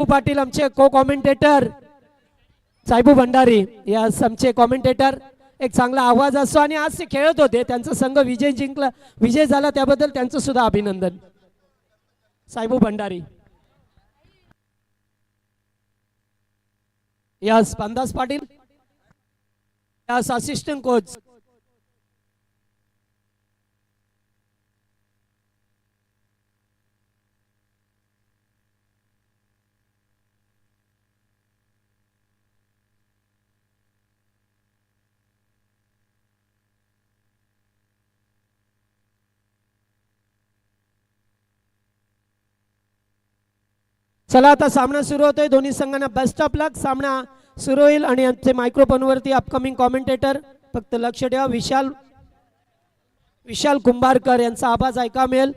पाटील आमचे को कॉमेंटेटर साहेबू भंडारी यास आमचे कॉमेंटेटर एक चांगला आवाज असतो आणि आज ते खेळत होते त्यांचा संघ विजय झाला त्याबद्दल त्यांचं सुद्धा अभिनंदन साहेबू भंडारी यास पांदास पाटील यास असिस्टंट कोच चला आता सामना सुरू होतोय दोन्ही संघांना बेस्ट ऑफ लक सामना सुरू होईल आणि आमचे मायक्रोफोन वरती अपकमिंग कॉमेंटेटर फक्त लक्ष ठेवा विशाल कुंभारकर यांचा आवाज ऐका मिळेल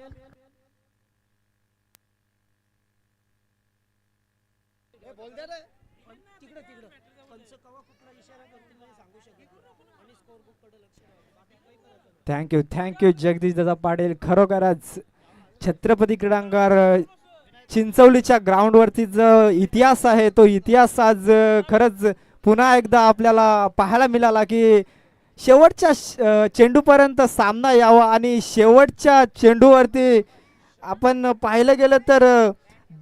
थँक्यू जगदीश दादा पाटील खरोखरच छत्रपती क्रीडांगण चिंचवलीच्या ग्राउंड वरती जो इतिहास आहे तो इतिहास आज खरंच पुन्हा एकदा आपल्याला पाहायला मिळाला की शेवटच्या चेंडूपर्यंत सामना यावा आणि शेवटच्या चेंडूवरती आपण पाहिलं गेलं तर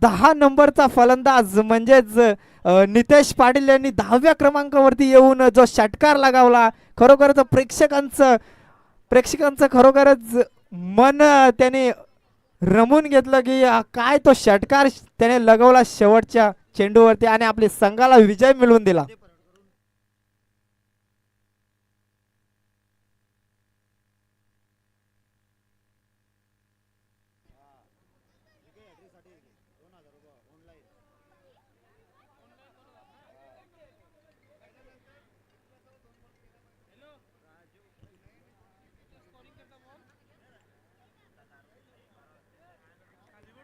10 नंबरचा फलंदाज म्हणजेच नितेश पाटील यांनी 10व्या क्रमांकावरती येऊन जो षटकार लगावला खरोखरच प्रेक्षकांचं खरोखरच मन त्याने रमून घेतलं की काय तो षटकार त्याने लगवला शेवटच्या चेंडूवरती आणि आपल्या संघाला विजय मिळवून दिला.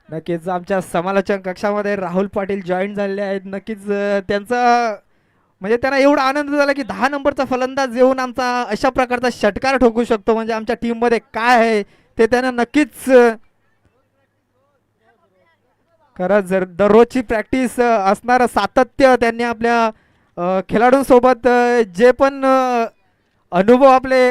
नक्कीच आमच्या समालोचन कक्षामध्ये राहुल पाटील जॉईन झालेले आहेत. नक्कीच त्यांचा म्हणजे त्यांना एवढा आनंद झाला की 10 नंबरचा फलंदाज येऊन आमचा अशा प्रकारचा षटकार ठोकू शकतो म्हणजे आमच्या टीम मध्ये काय आहे ते त्यांना नक्कीच खरंच दररोजची प्रॅक्टिस असणार सातत्य त्यांनी आपल्या खेळाडूंसोबत जे पण अनुभव आपले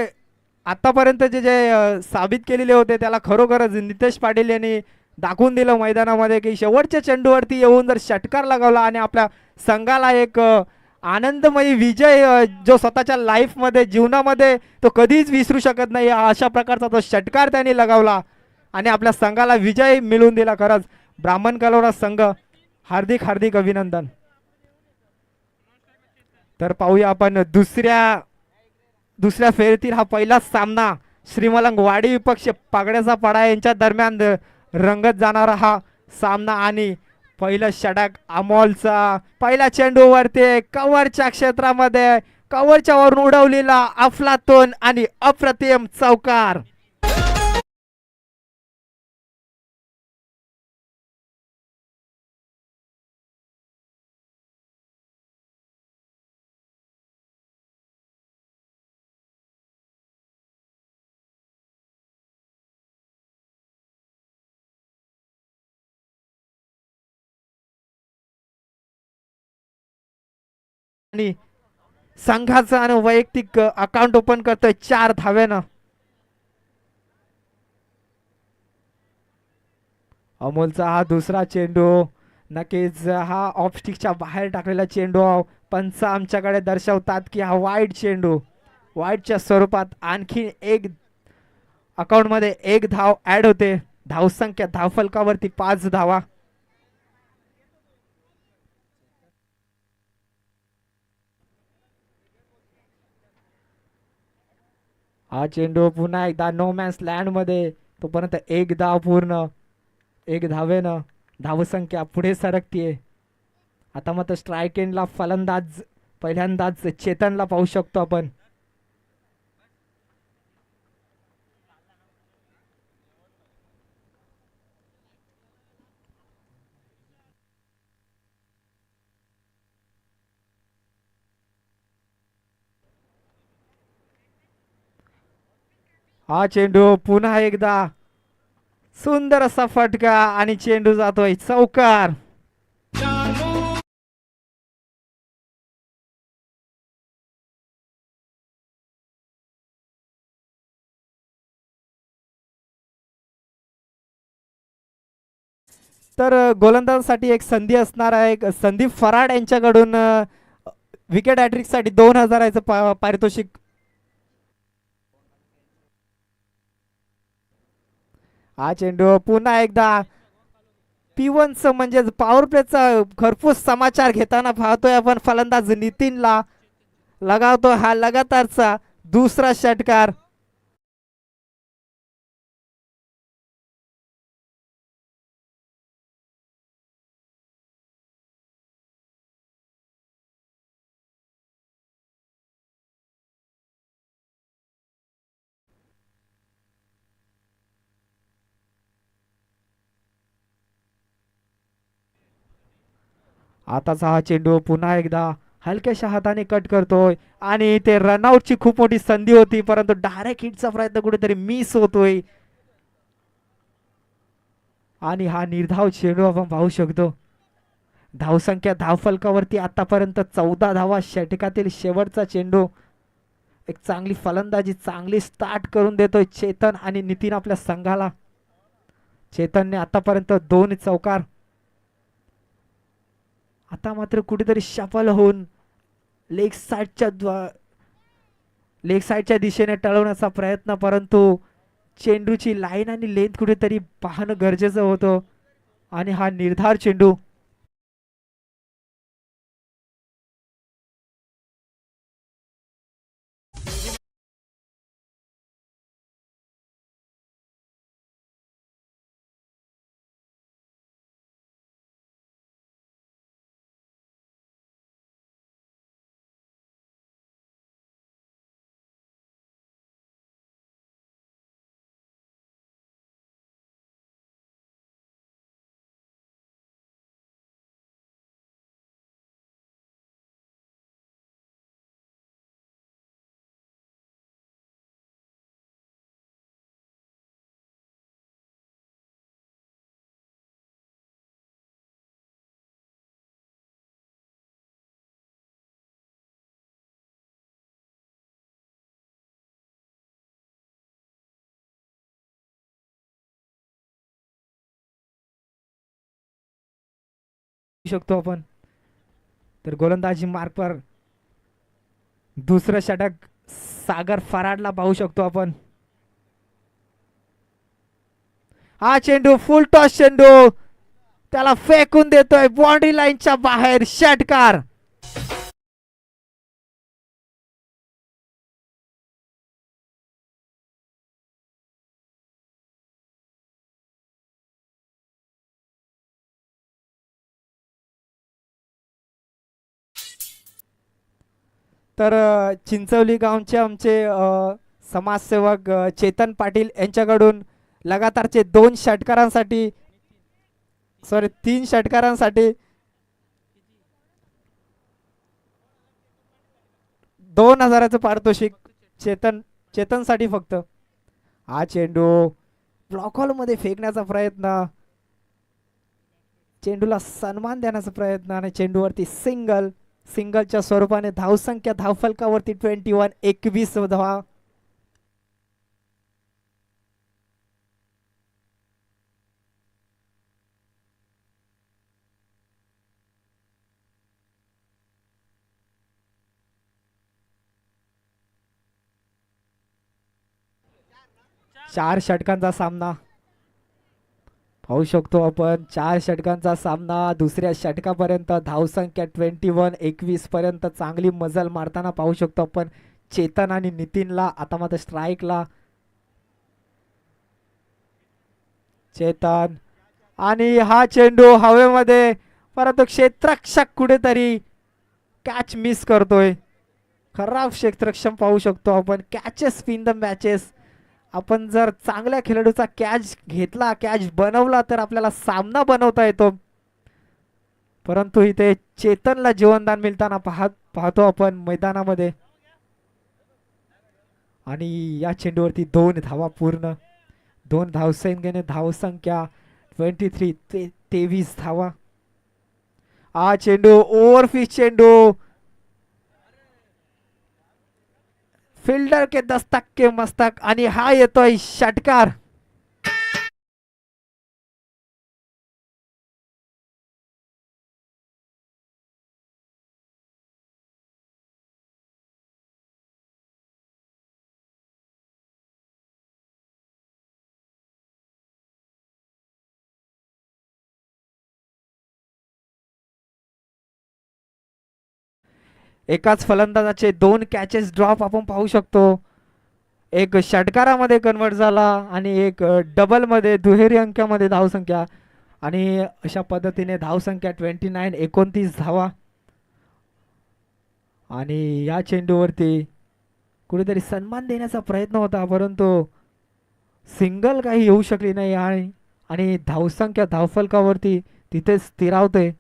आतापर्यंत जे साबित केलेले होते त्याला खरोखरच नितेश पाटील यांनी दाखवून दिलं मैदानामध्ये की शेवटच्या चेंडूवरती येऊन जर षटकार लगावला आणि आपल्या संघाला एक आनंदमयी विजय जो स्वतःच्या लाईफमध्ये जीवनामध्ये तो कधीच विसरू शकत नाही अशा प्रकारचा तो षटकार त्यांनी लगावला आणि आपल्या संघाला विजय मिळवून दिला. खरंच ब्राह्मण कलोरा संघ हार्दिक अभिनंदन. तर पाहूया आपण दुसऱ्या फेरीतील हा पहिलाच सामना श्रीमलंग वाडी विपक्ष पागड्याचा पाडा यांच्या दरम्यान रंगत जाणारा हा सामना आणि पहिलं षटक अमोलचा पहिल्या चेंडूवरती कव्हरच्या क्षेत्रामध्ये कव्हरच्या वरून उडवलेला अफलातून आणि अप्रतिम चौकार. आणि संघाचं आणि वैयक्तिक अकाउंट ओपन करतोय 4 धाव्यानं. अमोलचा हा दुसरा चेंडू नक्कीच हा ऑफस्टिकच्या बाहेर टाकलेला चेंडू पंच आमच्याकडे दर्शवतात की हा वाईटच्या स्वरूपात आणखी एक अकाउंट मध्ये 1 धाव ऍड होते. धावसंख्या धावफलकावरती 5 धावा. हा चेंडू पुन्हा एकदा नो मॅन्स लँड मध्ये तोपर्यंत 1 धाव पूर्ण 1 धावेनं धावसंख्या पुढे सरकतीये. आता मात्र स्ट्राईक एंडला फलंदाज पहिल्यांदाच चेतनला पाहू शकतो आपण. हा चेंडू पुन्हा एकदा सुंदर असा फटका आणि चेंडू जातोय चौकार. तर गोलंदाजांसाठी एक संधी असणार आहे. संदीप फराड यांच्याकडून विकेट हॅट्रिकसाठी 2000 पारितोषिक. हा चेंडू पुन्हा एकदा P1चं म्हणजे पॉवर प्लेचा घरपोच समाचार घेताना पाहतोय आपण. फलंदाज नितीनला लगावतो हा लगातारचा दुसरा षटकार. आताचा हा चेंडू पुन्हा एकदा हलक्याशा हाताने कट करतोय आणि ते रनआउटची खूप मोठी संधी होती, परंतु डायरेक्ट हिटचा प्रयत्न कुठेतरी मिस होतोय. आणि हा निर्धाव चेंडू आपण पाहू शकतो. धावसंख्या धावफलकावरती आतापर्यंत 14 धावा. षटकातील शेवटचा चेंडू. एक चांगली फलंदाजी, चांगली स्टार्ट करून देतोय चेतन आणि नितीन आपल्या संघाला. चेतनने आतापर्यंत 2 चौकार. आता मात्र कुठेतरी सफल होऊन लेग साईडच्या दिशेने टळवण्याचा प्रयत्न, परंतु चेंडूची लाईन आणि लेंथ कुठेतरी पाहणं गरजेचं होतं. आणि हा निर्धार चेंडू. शकतो आपण. तर गोलंदाजी मार्कवर दुसरं षटक सागर फराडला पाहू शकतो आपण. हा चेंडू फुल टॉस चेंडू त्याला फेकून देतोय बाउंड्री लाईनच्या बाहेर. षटकार. तर चिंचवली गावचे आमचे समाजसेवक चेतन पाटील यांच्याकडून लगातारचे 2 षटकारांसाठी, सॉरी 3 षटकारांसाठी 2000चं पारितोषिक चेतनसाठी फक्त. हा चेंडू ब्लॉक हॉल मध्ये फेकण्याचा प्रयत्न, चेंडूला सन्मान देण्याचा प्रयत्न आणि चेंडूवरती सिंगलच्या स्वरूपाने धावसंख्या धावफलकावरती 21 धावा. चार षटकांचा सामना पाहू शकतो आपण. 4 षटकांचा सामना. दुसऱ्या षटकापर्यंत धावसंख्या 21 पर्यंत चांगली मजल मारताना पाहू शकतो आपण चेतन आणि नितीनला. आता मात्र स्ट्राईकला चेतन आणि हा चेंडू हवेमध्ये, परंतु क्षेत्ररक्षक कुठेतरी कॅच मिस करतोय. खराब क्षेत्ररक्षण पाहू शकतो आपण. Catches win the matches. आपण जर चांगल्या खेळाडूचा कॅच घेतला, कॅच बनवला तर आपल्याला सामना बनवता येतो, परंतु इथे चेतनला जीवनदान मिळताना पाहतो आपण मैदानामध्ये. आणि या चेंडूवरती 2 धावा पूर्ण. 2 धावसंख्येने धावसंख्या 23 धावा. हा चेंडू ओव्हरफिश चेंडू, फिल्डर के दस्तक के मस्तक आणि हा येतोय षटकार. एकाच फलंदाजाचे 2 कॅचेस ड्रॉप आपण पाहू शकतो. एक षटकारामध्ये कन्वर्ट झाला आणि एक डबलमध्ये दुहेरी अंकामध्ये धावसंख्या. आणि अशा पद्धतीने धावसंख्या 29 धावा. आणि या चेंडूवरती कुठेतरी सन्मान देण्याचा प्रयत्न होता, परंतु सिंगल काही येऊ शकली नाही. आणि धावसंख्या धावफलकावरती तिथे स्थिरावते.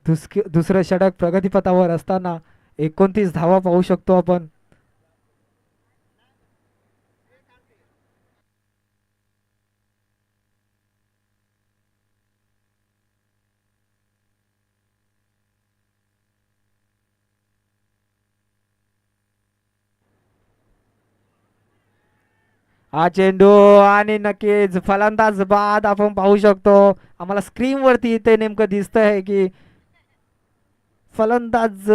दुसरं षटक प्रगतीपथावर असताना 29 धावा पाहू शकतो आपण. हा चेंडू आणि नक्कीच फलंदाज बाद आपण पाहू शकतो. आम्हाला स्क्रीन वरती ते नेमकं दिसतंय की फलंदाज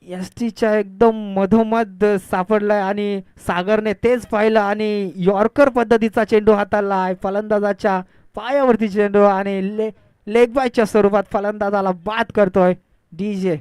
एसटीच्या एकदम मधोमध सापडलाय आणि सागरने तेच पाहिलं आणि यॉर्कर पद्धतीचा चेंडू हाताळलाय. फलंदाजाच्या पायावरती चेंडू आणि लेग बायच्या स्वरूपात फलंदाजाला बाद करतोय डीजे.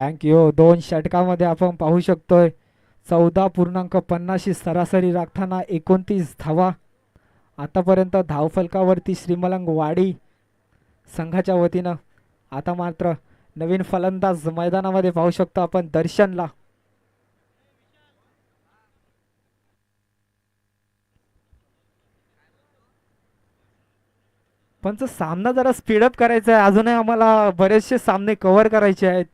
थँक्यू. 2 षटकामध्ये आपण पाहू शकतोय 14.50 सरासरी राखताना 29 धावा. आतापर्यंत धावफलकावरती श्रीमलंग वाडी संघाच्या वतीनं. आता मात्र नवीन फलंदाज मैदानामध्ये पाहू शकतो आपण दर्शनला. पण तो सामना जरा स्पीडअप करायचा आहे. अजूनही आम्हाला बरेचसे सामने कव्हर करायचे आहेत.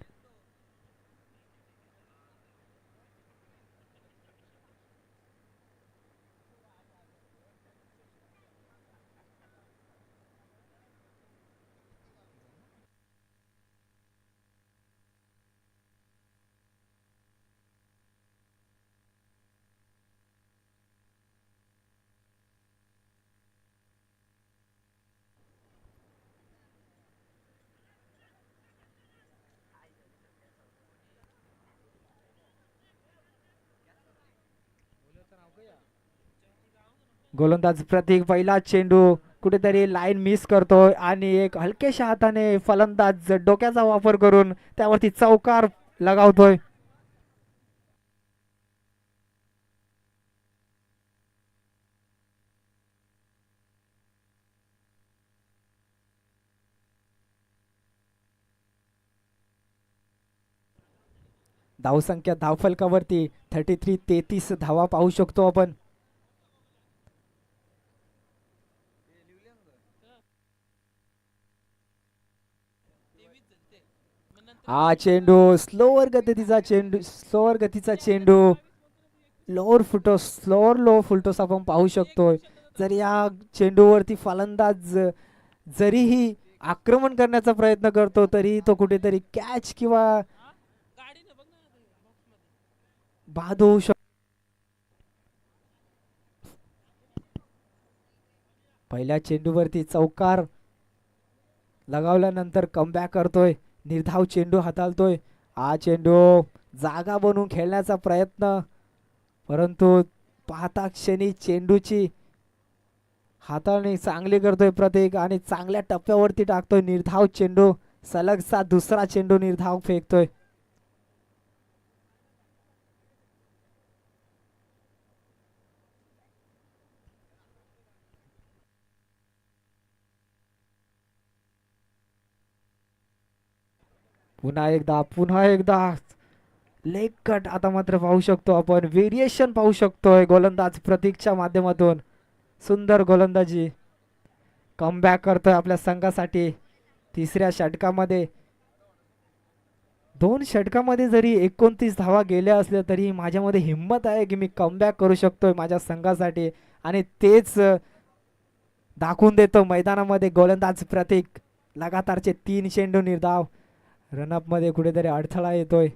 गोलंदाज प्रतीक पहिला चेंडू कुठेतरी लाईन मिस करतोय आणि एक हलक्याशा हाताने फलंदाज डोक्याचा वापर करून त्यावरती चौकार लगावतोय. धावसंख्या धावफलकावरती 33 धावा पाहू शकतो आपण. हा चेंडू स्लोअर गतीचा चेंडू स्लोअर लो फुलटॉस आपण पाहू शकतोय. जर या चेंडूवरती फलंदाज जरीही आक्रमण करण्याचा प्रयत्न करतो तरी तो कुठेतरी कॅच किंवा बाद होऊ शकतो. पहिल्या चेंडूवरती चौकार लगावल्यानंतर कमबॅक करतोय. निर्धाव चेंडू हाताळतोय. हा चेंडू जागा बनवून खेळण्याचा प्रयत्न, परंतु पाहता क्षणी चेंडूची हाताळणी चांगली करतोय प्रतीक आणि चांगल्या टप्प्यावरती टाकतोय निर्धाव चेंडू. सलगचा दुसरा चेंडू निर्धाव फेकतोय. पुन्हा एकदा लेग कट. आता मात्र पाहू शकतो आपण व्हेरिएशन पाहू शकतोय गोलंदाज प्रतीकच्या माध्यमातून. सुंदर गोलंदाजी. कमबॅक करतोय आपल्या संघासाठी. तिसऱ्या षटकामध्ये 2 षटकामध्ये जरी 29 धावा गेल्या असल्या तरी माझ्यामध्ये हिंमत आहे की मी कमबॅक करू शकतोय माझ्या संघासाठी आणि तेच दाखवून देतो मैदानामध्ये गोलंदाज प्रतीक. लगातारचे 3 चेंडू निर्धाव. रनअप मध्ये कुठेतरी अडथळा येतोय.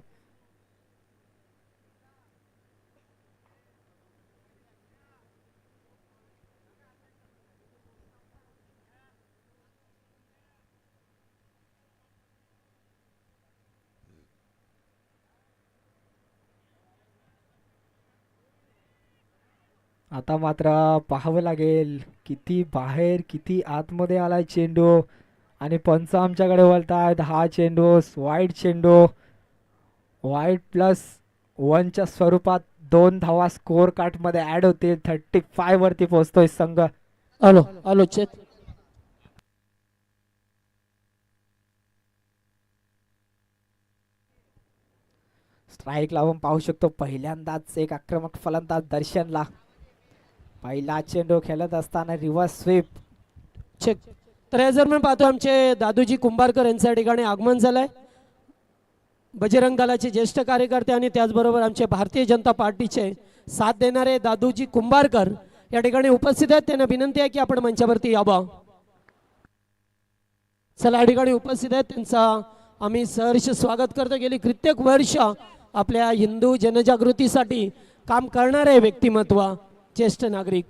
आता मात्र पाहावं लागेल किती बाहेर किती आतमध्ये आलाय चेंडू आणि पंच आमच्याकडे वळतायत. हा चेंडू वाईट चेंडू, वाईट प्लस वनच्या स्वरूपात 2 धावा स्कोअर कार्ड मध्ये ऍड होतील. 35 वरती पोहोचतोय संघ. आलो आलो चेत. स्ट्राईक लावून पाहू शकतो पहिल्यांदाच एक आक्रमक फलंदाज दर्शनला. पहिला चेंडू खेळत असताना रिव्हर्स स्वीप. चेक. तर या दरम्यान पाहतो आमचे दादूजी कुंभारकर यांच्या या ठिकाणी आगमन झालंय. बजरंग दलाचे ज्येष्ठ कार्यकर्ते आणि त्याचबरोबर आमचे भारतीय जनता पार्टीचे साथ देणारे दादूजी कुंभारकर या ठिकाणी उपस्थित आहेत. त्यांना विनंती आहे की आपण मंचावरती यावं. चला या ठिकाणी उपस्थित आहेत त्यांचा आम्ही सहर्ष स्वागत करतो. गेली कित्येक वर्ष आपल्या हिंदू जनजागृतीसाठी काम करणारे व्यक्तिमत्व, ज्येष्ठ नागरिक.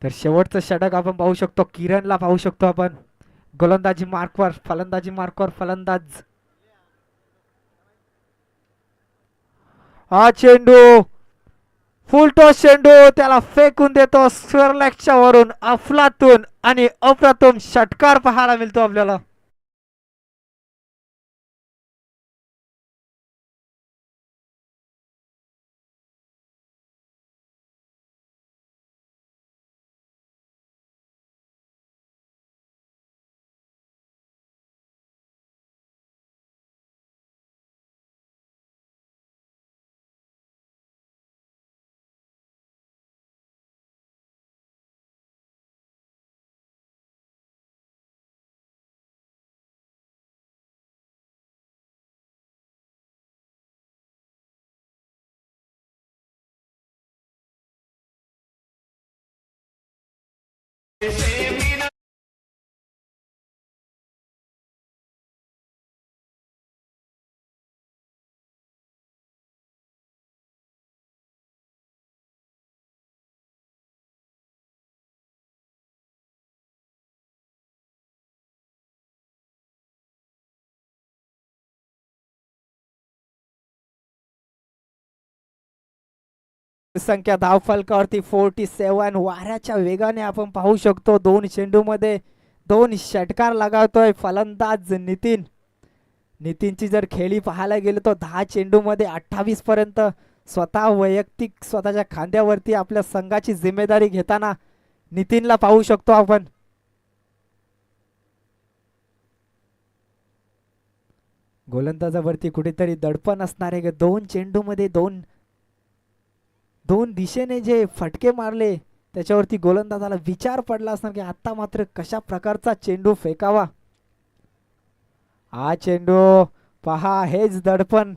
तर शेवटचं षटक आपण पाहू शकतो. किरणला पाहू शकतो आपण गोलंदाजी मार्कवर, फलंदाजी मार्कवर फलंदाज. हा चेंडू फुल टॉस चेंडू त्याला फेकून देतो स्क्वेअर वरून. अफलातून आणि अप्रतिम षटकार पाहायला मिळतो आपल्याला. संख्या धावफलकावरती 47. वाऱ्याच्या वेगाने आपण पाहू शकतो 2 चेंडू मध्ये 2 षटकार लगावतोय फलंदाज नितीन. नितीनची जर खेळी पाहायला गेलो तर 10 चेंडू मध्ये 28 पर्यंत स्वतः वैयक्तिक स्वतःच्या खांद्यावरती आपल्या संघाची जिम्मेदारी घेताना नितीनला पाहू शकतो आपण. गोलंदाजावरती कुठेतरी दडपण असणारे 2 चेंडू मध्ये दोन दिशेने जे फटके मारले त्याच्यावरती गोलंदाजाला विचार पडला असणार की आता मात्र कशा प्रकारचा चेंडू फेकावा. हा चेंडू पहा, हेच दडपण,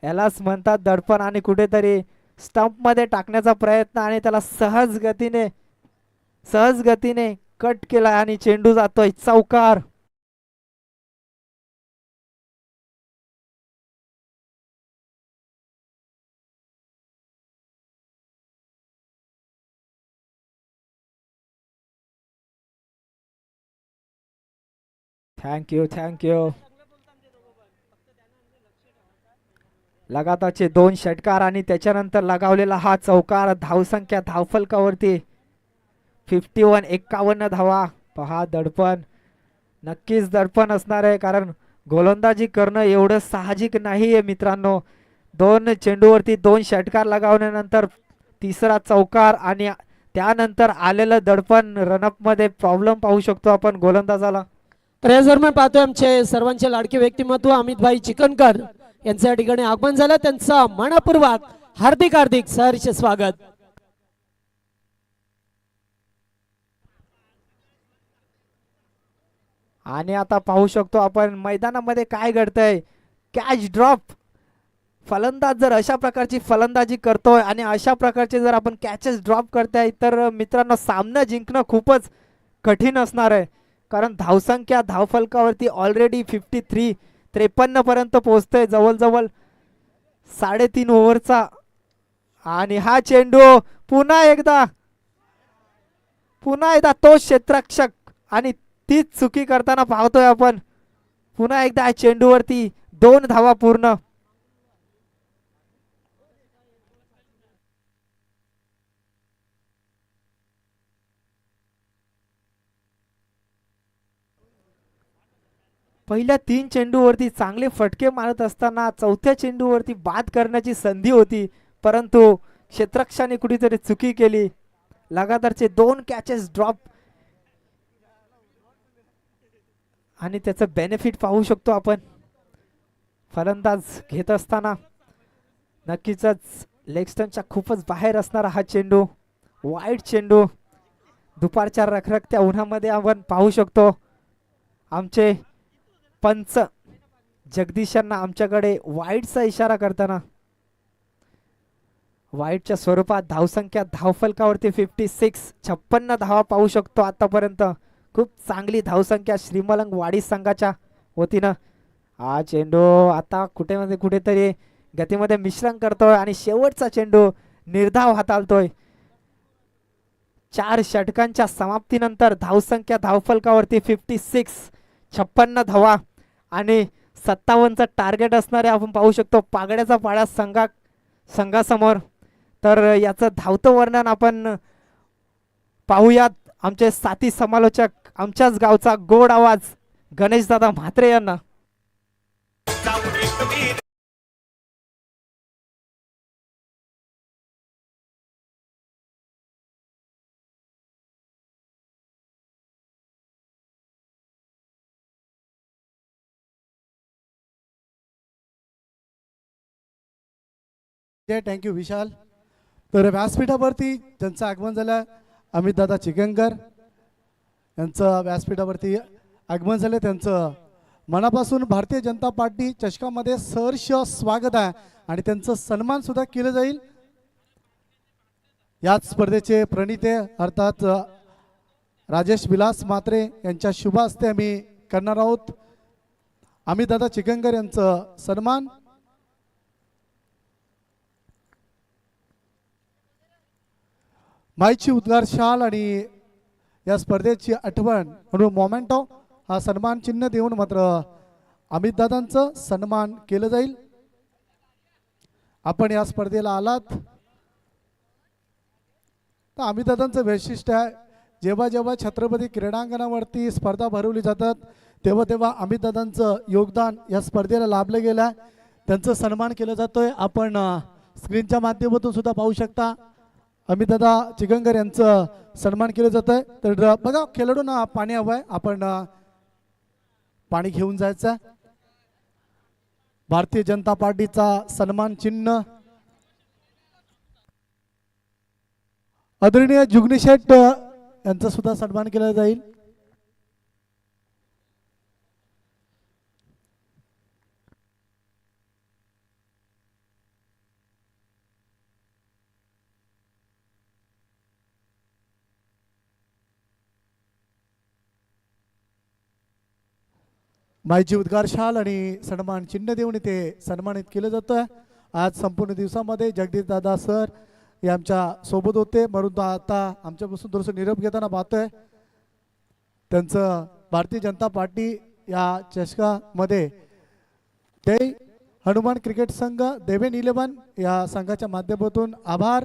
यालाच म्हणतात दडपण. आणि कुठेतरी स्टंप मध्ये टाकण्याचा प्रयत्न आणि त्याला सहज गतीने कट केला आणि चेंडू जातोय चौकार. थँक्यू. लगातारचे 2 षटकार आणि त्याच्यानंतर लगावलेला हा चौकार. धावसंख्या धावफलकावरती 51 51 धावा. पहा दडपण, नक्कीच दडपण असणार आहे, कारण गोलंदाजी करणं एवढं साहजिक नाही आहे मित्रांनो. 2 चेंडूवरती 2 षटकार लगावल्यानंतर तिसरा चौकार आणि त्यानंतर आलेलं दडपण, रनअप मध्ये प्रॉब्लेम पाहू शकतो आपण गोलंदाजाला. तर या दरम्यान पाहतोय आमचे सर्वांचे लाडके व्यक्तिमत्व अमितभाई चिकनकर यांचं या ठिकाणी आगमन झालं. त्यांचं मनपूर्वक हार्दिक हार्दिक सहर्ष स्वागत. आणि आता पाहू शकतो आपण मैदानामध्ये काय घडतंय. Catch drop. फलंदाज जर अशा प्रकारची फलंदाजी करतोय आणि अशा प्रकारचे जर आपण कॅचेस ड्रॉप करताय तर मित्रांनो सामना जिंकणं खूपच कठीण असणार आहे, कारण धावसंख्या धावफलकावरती ऑलरेडी 53 पर्यंत पोहोचतोय, जवळजवळ 3.5 ओव्हरचा. आणि हा चेंडू पुन्हा एकदा तो क्षेत्ररक्षक आणि तीच चुकी करताना पाहतोय आपण. पुन्हा एकदा चेंडूवरती 2 धावा पूर्ण. पहिल्या 3 चेंडूवरती चांगले फटके मारत असताना चौथ्या चेंडूवरती बाद करण्याची संधी होती, परंतु क्षेत्ररक्षकाने कुठेतरी चुकी केली. लगातारचे 2 कॅचेस ड्रॉप आणि त्याचं बेनिफिट पाहू शकतो आपण फलंदाज घेत असताना. नक्कीच लेग स्टंपच्या खूपच बाहेर असणारा हा चेंडू, वाईट चेंडू. दुपारच्या रखरखत्या उन्हामध्ये आपण पाहू शकतो आमचे पंच जगदीश यांना आमच्याकडे वाईटचा इशारा करताना. वाईटच्या स्वरूपात धावसंख्या धावफलकावरती 56 धावा पाहू शकतो आतापर्यंत. खूप चांगली धावसंख्या श्रीमलंग वाडी संघाच्या वतीनं. हा चेंडू आता कुठेतरी गतीमध्ये मिश्रण करतोय आणि शेवटचा चेंडू निर्धाव हाताळतोय. 4 षटकांच्या समाप्तीनंतर धावसंख्या धावफलकावरती 56 धावा आणि 57चं टार्गेट असणारे आपण पाहू शकतो पागड्याचा पाडा संघासमोर. तर याचं धावतं वर्णन आपण पाहूयात आमचे साथी समालोचक, आमच्याच गावचा गोड आवाज गणेशदादा म्हात्रे यांना. थँक्यू विशाल. तर व्यासपीठावरती ज्यांचं आगमन झालं अमितदादा चिकनकर यांचं व्यासपीठावरती आगमन झालं, त्यांचं मनापासून भारतीय जनता पार्टी चषकामध्ये सहर्ष स्वागत आहे आणि त्यांचं सन्मान सुद्धा केलं जाईल. याच स्पर्धेचे प्रणेते अर्थात राजेश विलास म्हात्रे यांच्या शुभ हस्ते आम्ही करणार आहोत अमितदादा चिकनकर यांचं सन्मान. माईची उद्गार शाल आणि या स्पर्धेची आठवण म्हणून मोमेंटो हा सन्मान चिन्ह देऊन मात्र अमितदादांचं सन्मान केलं जाईल. आपण या स्पर्धेला आलात तर अमितदादांचं वैशिष्ट्य आहे, जेव्हा जेव्हा छत्रपती क्रीडांगणावरती स्पर्धा भरवली जातात तेव्हा तेव्हा अमितदादांचं योगदान या स्पर्धेला लाभलं गेलं आहे, त्यांचं सन्मान केलं जातोय. आपण स्क्रीनच्या माध्यमातून सुद्धा पाहू शकता अमितदादा चिकनकर यांचं सन्मान केलं जात आहे. तर बघा खेळाडूंना पाणी हवं आहे, आपण पाणी घेऊन जायचं. भारतीय जनता पार्टीचा सन्मान चिन्ह आदरणीय जुगनी शेठ यांचा सुद्धा सन्मान केला जाईल. माईची उद्गार शाल आणि सन्मान चिन्ह देऊन इथे सन्मानित केलं जातं. आज संपूर्ण दिवसामध्ये जगदीश दादा सर हे आमच्या सोबत होते, म्हणून आता आमच्यापासून थोडंसं निरोप घेताना पाहतोय. त्यांचं भारतीय जनता पार्टी या चषकामध्ये जय हनुमान क्रिकेट संघ देवेन 11 या संघाच्या माध्यमातून आभार.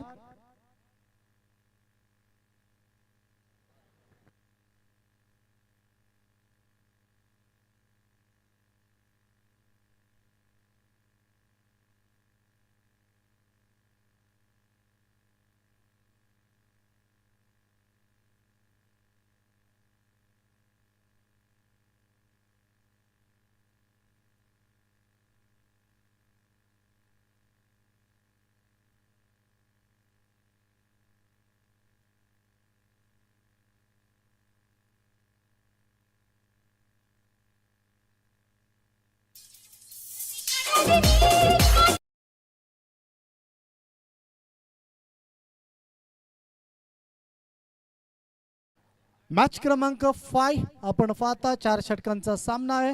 मॅच क्रमांक 5 आपण पाहता 4 षटकांचा सामना आहे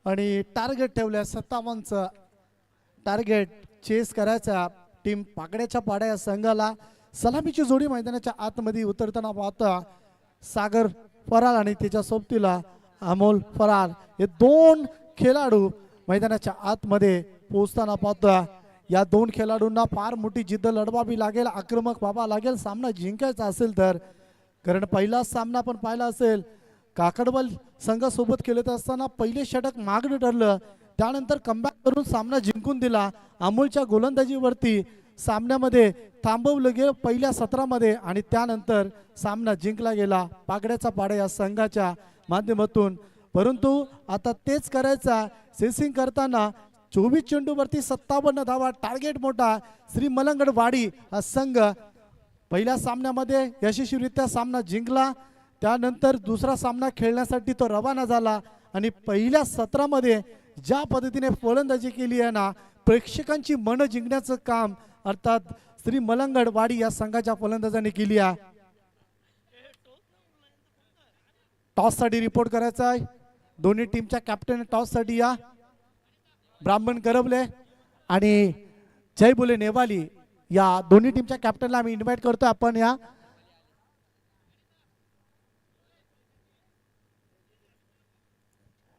आणि टार्गेट ठेवल्या 57चं टार्गेट चेस करायचा टीम पाकड्याच्या पाड्या या संघाला. सलामीची जोडी मैदानाच्या आतमध्ये उतरताना पाहता सागर फरार आणि त्याच्या सोबतीला अमोल फरार हे दोन खेळाडू मैदानाच्या आतमध्ये पोहोचताना पाहता. या दोन खेळाडूंना फार मोठी जिद्द लढवावी लागेल, आक्रमक व्हावा लागेल सामना जिंकायचा असेल तर. कारण पहिला सामना आपण पाहिला असेल काकडबल संघासोबत खेळत असताना पहिले षटक मागणं ठरलं, त्यानंतर कमबॅक करून सामना जिंकून दिला. अमोलच्या गोलंदाजीवरती सामन्यामध्ये थांबवलं गेलं पहिल्या सत्रामध्ये आणि त्यानंतर सामना जिंकला गेला पाकड्याचा पाडा या संघाच्या माध्यमातून. परंतु आता तेच करायचा सेसिंग करताना 24 चेंडूवरती 57 धावा, टार्गेट मोठा. श्री मलंगड वाडी हा संघ पहिल्या सामन्यामध्ये यशस्वीरित्या सामना जिंकला, त्यानंतर दुसरा सामना खेळण्यासाठी तो रवाना झाला आणि पहिल्या सत्रामध्ये ज्या पद्धतीने फलंदाजी केली आहे ना, प्रेक्षकांची मन जिंकण्याचं काम अर्थात श्री मलंगड वाडी या संघाच्या फलंदाजांनी केली आहे. टॉस साठी रिपोर्ट करायचा आहे. दोन्ही टीमच्या कॅप्टन टॉस साठी या. ब्राह्मण करवले आणि जय बोले नेवाली या दोन्ही टीमच्या कॅप्टनला आम्ही इन्व्हाइट करतोय. आपण या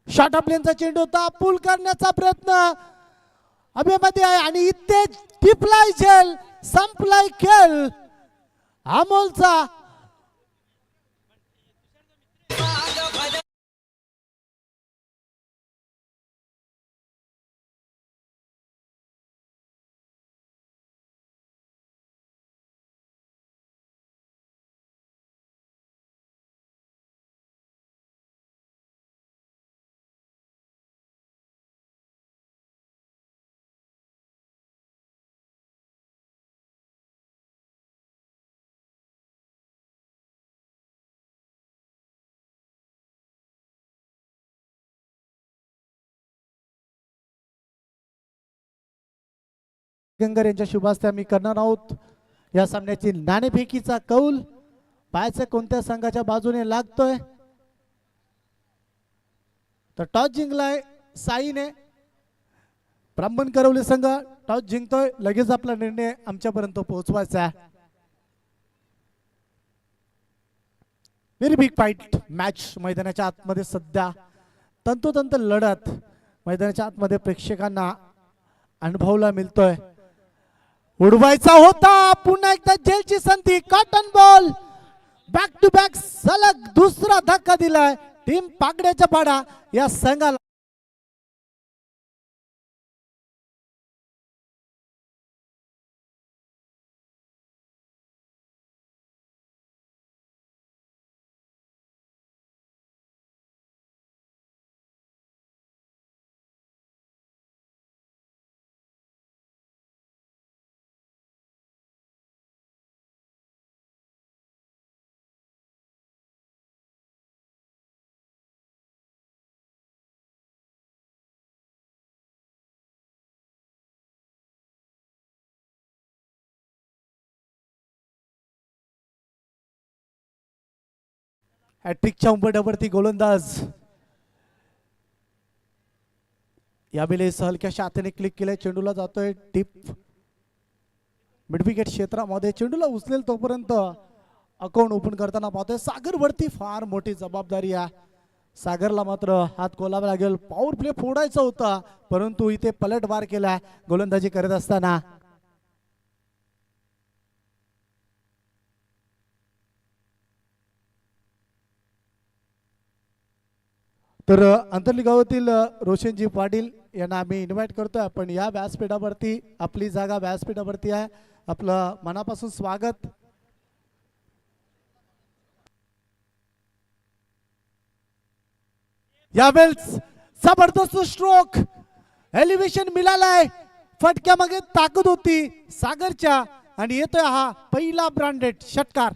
शॉर्ट प्लेनचा चेंडू होता, पूल करण्याचा प्रयत्न अभिमध्ये आहे आणि इथे टिपलाय झेल, संपलाय खेळ अमोलचा. गंगर यांच्या शुभास्ते आम्ही करणार आहोत. या सामन्याची नाणेफेकीचा कौल पाहायचं कोणत्या संघाच्या बाजूने लागतोय. तर टॉस जिंकलाय साईने. ब्राह्मण करवले संघ टॉस जिंकतोय, लगेच आपला निर्णय आमच्यापर्यंत पोहोचवायचा आहे. व्हेरी बिग फाईट मॅच मैदानाच्या आतमध्ये सध्या तंतोतंत लढत मैदानाच्या आतमध्ये प्रेक्षकांना अनुभवला मिळतोय. उडवायचा होता पुन्हा एकदा जेलची संधी, cotton ball back to back सलग दुसरा धक्का दिलाय टीम पाकड्याच्या पाडा या संघाला. हॅट्रिकच्या उंबरठ्यावरती गोलंदाज यावेळेस हलक्याशा हाताने क्लिक केलंय, चेंडूला जातोय टिप मिडविकेट क्षेत्रामध्ये. चेंडूला उचलेल तोपर्यंत अकाउंट ओपन करताना पाहतोय. सागर वरती फार मोठी जबाबदारी आहे. सागरला मात्र हात खोलावा लागेल. पॉवर प्ले फोडायचा होता परंतु इथे पलटवार केला गोलंदाजी करत असताना. तर अंतर्ली गावातील रोशनजी पाटील यांना आम्ही इन्व्हाइट करतोय. आपण या व्यासपीठावरती, आपली जागा व्यासपीठावरती आहे. आपलं मनापासून स्वागत. यावेळेस जबरदस्त स्ट्रोक एलिव्हेशन मिळालाय. फटक्यामागे ताकद होती सागरच्या आणि येतोय हा पहिला ब्रँडेड षटकार.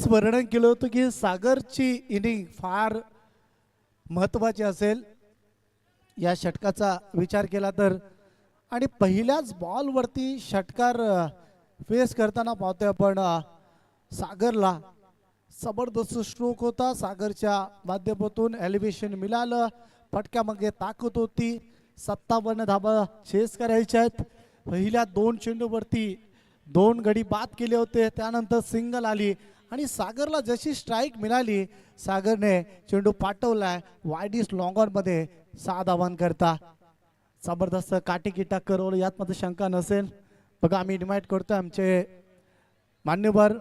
आत्ताच वर्णन केलं होतं की सागरची इनिंग फार महत्त्वाची असेल या षटकाचा विचार केला तर. आणि पहिल्याच बॉलवरती षटकार फेस करताना पाहतोय आपण सागरला जबरदस्त स्ट्रोक होता. सागरच्या माध्यमातून एलिव्हेशन मिळालं, फटक्यामागे ताकद होती. 57 धाबा चेस करायच्या आहेत. पहिल्या 2 चेंडूवरती 2 गडी बाद केले होते, त्यानंतर सिंगल आली आणि सागरला जशी स्ट्राईक मिळाली सागरने चेंडू पाठवलाय वाईडिश लॉंग ऑन मध्ये 6 धावां करता. जबरदस्त काटेकी टक्कर होईल यात मध्ये शंका नसेल. बघा आम्ही इन्व्हाइट करतोय आमचे मान्यवर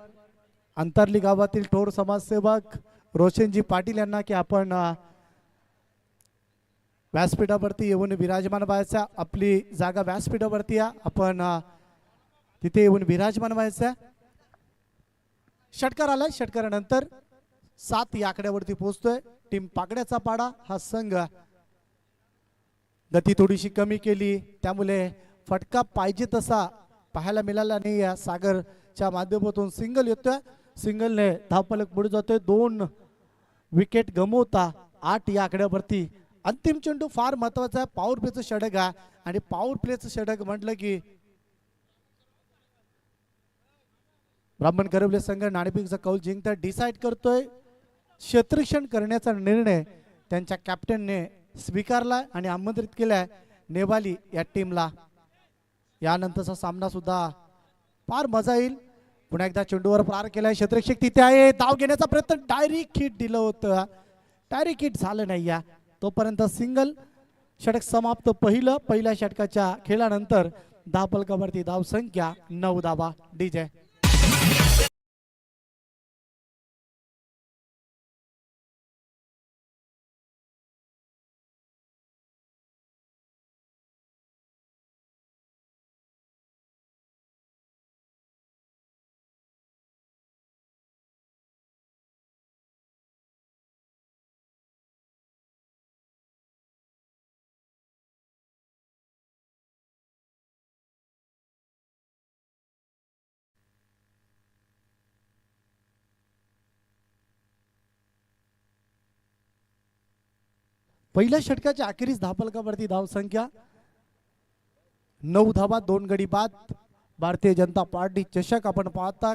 अंतरली गावातील थोर समाजसेवक रोशनजी पाटील यांना की आपण व्यासपीठावरती येऊन विराजमान व्हायचा. आपली जागा व्यासपीठावरती आहे, आपण तिथे येऊन विराजमान व्हायचं. षटकार आलाय, षटकारानंतर 7 या आकड्यावरती पोहोचतोय. टीम पाकड्याचा पाडा हा संघ गती थोडीशी कमी केली, त्यामुळे फटका पाहिजे तसा पाहायला मिळाला नाही. या सागरच्या माध्यमातून सिंगल येतोय, सिंगलने धावफलक पुढे जातोय. 2 विकेट गमवता 8 या आकड्यावरती. अंतिम चेंडू फार महत्वाचा आहे, पॉवर प्लेचं षटक आहे आणि पॉवर प्लेचं षटक म्हटलं की ब्राह्मण करवले संघ नाणेफेकचा कौल जिंकता डिसाईड करतोय. क्षेत्ररक्षण करण्याचा निर्णय त्यांच्या कॅप्टनने स्वीकारलाय आणि आमंत्रित केलाय नेवाली या टीमला. यानंतरचा सामना सुद्धा फार मजा येईल. पुन्हा एकदा चेंडूवर पार केलाय, क्षेत्ररक्षक तिथे आहे, धाव घेण्याचा प्रयत्न, डायरेक्ट हिट दिलं होतं, डायरेक्ट हिट झालं नाही. या तोपर्यंत सिंगल षटक समाप्त. पहिल्या षटकाच्या खेळानंतर धावफलकावरती धाव संख्या 9 धावा. डीजे पहिल्या षटकाच्या अखेरीस धावफलकावरती धाव संख्या 9 धावा, 2 गडी बाद. भारतीय जनता पार्टी चषक आपण पाहता.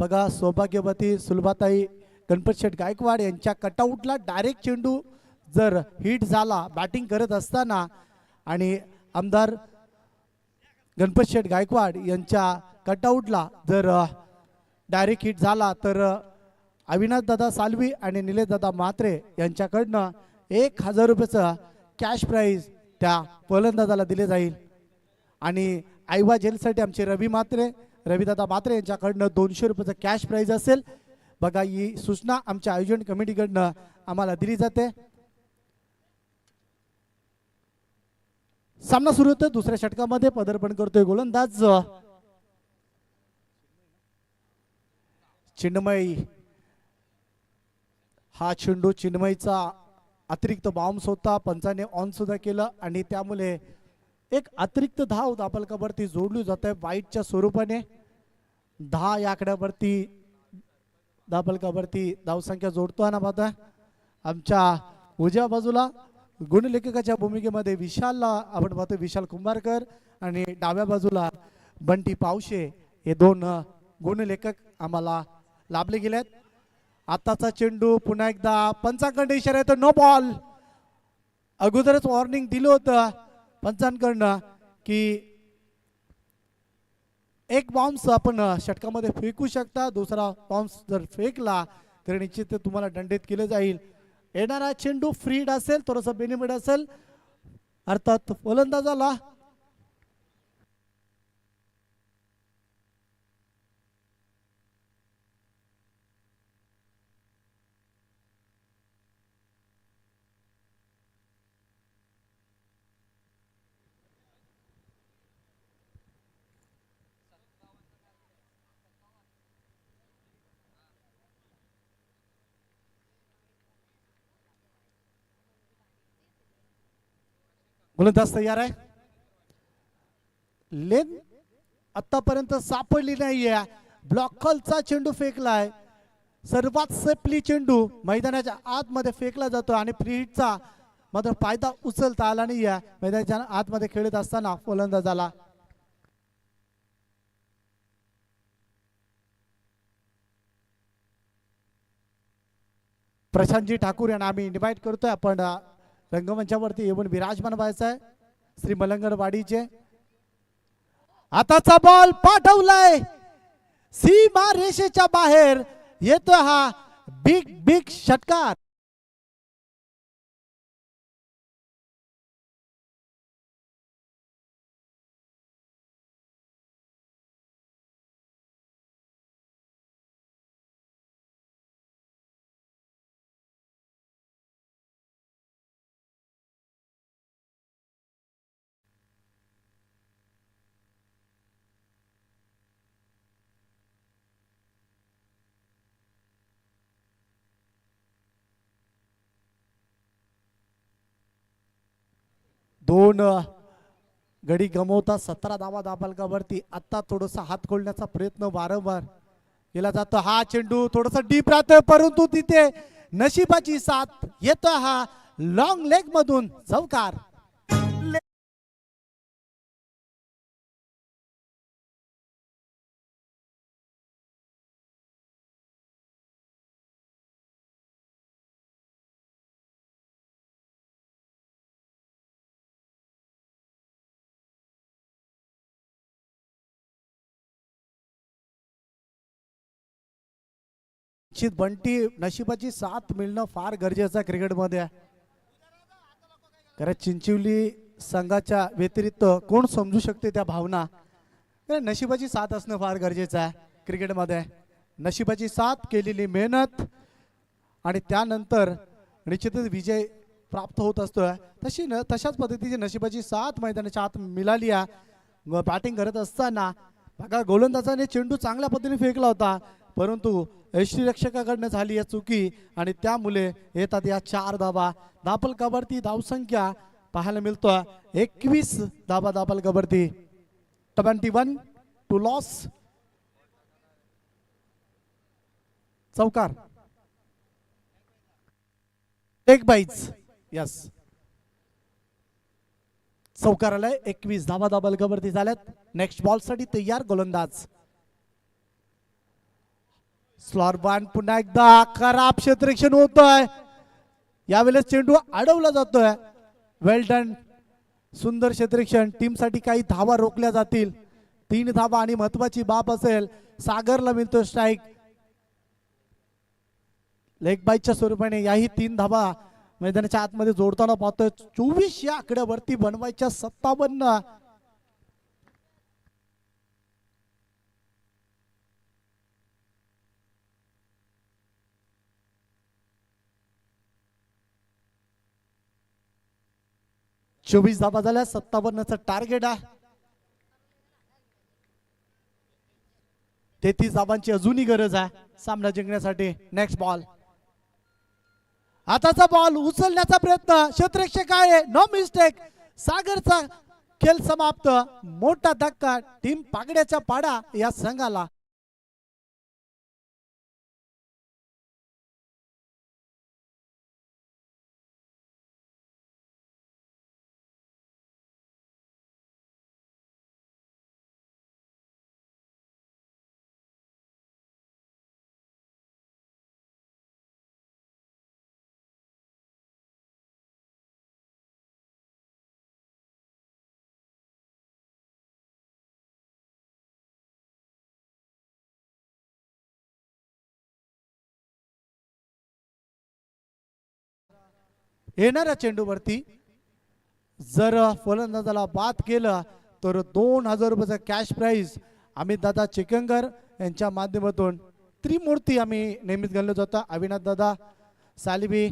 बघा सौभाग्यवती सुलभाताई गणपत शेठ गायकवाड यांच्या कटआउटला डायरेक्ट चेंडू जर हिट झाला बॅटिंग करत असताना आणि आमदार गणपत शेठ गायकवाड यांच्या कटआउटला जर डायरेक्ट हिट झाला तर अविनाश दादा सालवी आणि निलेश दादा म्हात्रे यांच्याकडनं 1000 रुपयाचं कॅश प्राईज त्या फलंदाजाला दिले जाईल. आणि आयवा जेलसाठी आमचे रविदादा म्हात्रे यांच्याकडनं 200 रुपयाचं कॅश प्राईज असेल. बघा ही सूचना आमच्या आयोजन कमिटीकडनं आम्हाला दिली जाते. सामना सुरू होतोय. दुसऱ्या षटकामध्ये पदार्पण करतोय गोलंदाज चिन्मय. हा चेंडू चिन्मयचा अतिरिक्त बाउन्स होता, पंचाने ऑन सुद्धा केलं आणि त्यामुळे एक अतिरिक्त धाव धावफलकावरती जोडली जाते वाईटच्या स्वरूपाने. 10 या आकड्यावरती धावफलकावरती धावसंख्या जोडतो ना पाहता. आमच्या उजव्या बाजूला गुणलेखकाच्या भूमिकेमध्ये विशालला आपण पाहतो, विशाल कुंभारकर, आणि डाव्या बाजूला बंटी पावशे. हे 2 गुणलेखक आम्हाला लाभले गेलेत. आताचा चेंडू पुन्हा एकदा पंचांकडे इशारा येतो, नो बॉल. अगोदरच वॉर्निंग दिलं होतं पंचांकडनं की एक बाउन्स आपण षटकामध्ये फेकू शकता, दुसरा बाउन्स जर फेकला तर निश्चित तुम्हाला दंडित केले जाईल. येणारा चेंडू फ्रीड असेल, थोडंसं बेनिफिट असेल अर्थात फलंदाजाला. गोलंदाज तयार आहे. लेन आतापर्यंत सापडली नाहीये. ब्लॉक कॉलचा चेंडू फेकलाय. सर्वात सेफली चेंडू मैदानाच्या आतमध्ये फेकला जातो आणि फ्री हिटचा मात्र फायदा उचलता आला नाही आहे. मैदानाच्या आतमध्ये खेळत असताना फलंदाजाला प्रशांतजी ठाकूर यांना आम्ही इन्व्हाइट करतोय. आपण रंगमंचावरती येऊन विराजमान व्हायचं आहे श्री मलंगडवाडीचे. आताचा बॉल पाठवलाय सीमा रेषेच्या बाहेर, येतोय हा बिग बिग षटकार. दोन गडी गमवता 17 धावा दाबालकावरती. आता थोडासा हात खोलण्याचा प्रयत्न वारंवार केला जातो. हा चेंडू थोडासा डीप राहतोय परंतु तिथे नशिबाची साथ, येतोय हा लॉंग लेग मधून चौकार. निश्चित बंटी नशिबाची साथ मिळणं फार गरजेचं आहे क्रिकेटमध्ये आहे. कारण चिंचिवली संघाच्या व्यतिरिक्त कोण समजू शकते त्या भावना. कारण नशिबाची साथ असणं फार गरजेचं आहे क्रिकेटमध्ये. नशिबाची साथ, केलेली मेहनत आणि त्यानंतर निश्चितच विजय प्राप्त होत असतोय. तशाच पद्धतीची नशिबाची साथ मैदानाच्या आत मिळाली आहे. बॅटिंग करत असताना बघा गोलंदाजाने चेंडू चांगल्या पद्धतीने फेकला होता परंतु यष्टीरक्षकाकडनं झाली या चुकी आणि त्यामुळे येतात या 4 धावा. दाबलकावरती धावसंख्या पाहायला मिळतोय 21 धावा दाबलकावरती. 21 टू लॉस. चौकार. एक बाईच. यस, चौकार आलाय. 21 धावा दाबलकावरती झाल्यात. नेक्स्ट बॉल साठी तयार गोलंदाज. स्लॉरबान पुन्हा एकदा खराब क्षेत्ररक्षण होतोय. यावेळेस चेंडू अडवला जातोय. वेल डन, सुंदर क्षेत्ररक्षण. टीम साठी काही धावा रोखल्या जातील. 3 धावा आणि महत्वाची बाब असेल सागरला मिळतोय स्ट्राईक. लेग बाईच्या स्वरूपाने याही 3 धावा मैदानाच्या आतमध्ये जोडताना पाहतोय. 24 या आकड्यावरती बनवायच्या 57. चोवीस धावा झाल्या. 57चं टार्गेट आहे. 33 धावांची अजूनही गरज आहे सामना जिंकण्यासाठी. Next ball. आताचा बॉल उचलण्याचा प्रयत्न. क्षेत्ररक्षक आहे. No mistake. सागरचा खेळ समाप्त. मोठा धक्का टीम पागड्याच्या पाडा या संघाला. येणाऱ्या चेंडूवरती जर फलंदाजाला बाद केलं तर 2000 रुपयाचा कॅश प्राइज अमित दादा चिकंगर यांच्या माध्यमातून त्रिमूर्ती आम्ही नेहमीच घाललो जातो. अविनाश दादा सालिबी,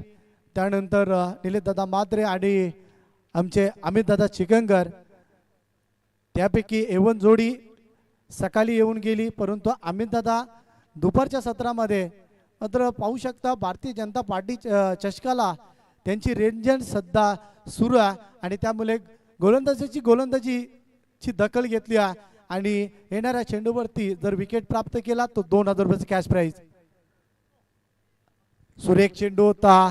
त्यानंतर निलेश दादा मात्रे आणि आमचे अमित दादा चिकंगर. त्यापैकी एवन जोडी सकाळी येऊन गेली परंतु अमित दादा दुपारच्या सत्रामध्ये मात्र पाहू शकता भारतीय जनता पार्टी चषकाला त्यांची रेंजन सध्या सुरू आहे आणि त्यामुळे गोलंदाजीची दखल घेतली आहे आणि येणाऱ्या चेंडूवरती जर विकेट प्राप्त केला तर 2000 रुपयाचा कॅश प्राइज. सुरेख चेंडू होता,